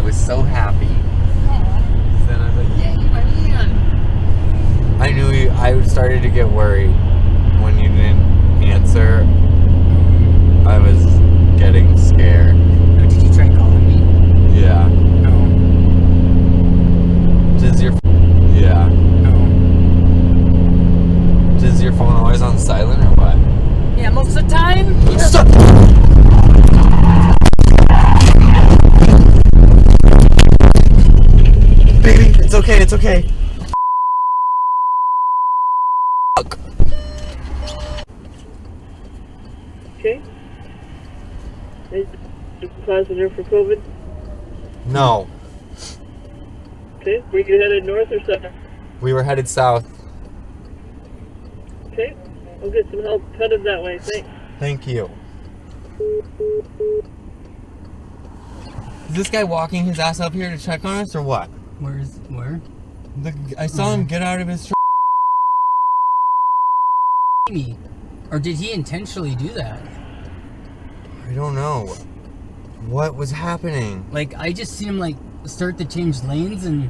was so happy. Then I was like, yay, my man. I knew you. I started to get worried when you didn't answer. I was getting scared. Oh, did you try calling me? Yeah. No. Does your Is your phone always on silent or what? Yeah, most of the time. Stop! Baby, it's okay, it's okay. Okay. Is it positive for COVID? No, Okay. Were you headed north or south? we were headed south. Okay. I'll get some help headed that way. Thanks. Thank you. Is this guy walking his ass up here to check on us or what? Where? I saw him get out of his truck. Me. Or did he intentionally do that? I don't know. What was happening? Like, I just seen him, like, start to change lanes and,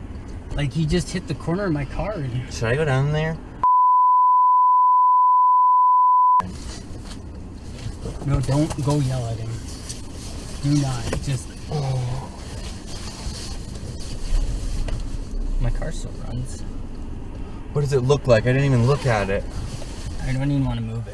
like, he just hit the corner of my car. And... Should I go down there? No, don't go yell at him. Do not. Just... Oh. My car still runs. What does it look like? I didn't even look at it. I don't even want to move it.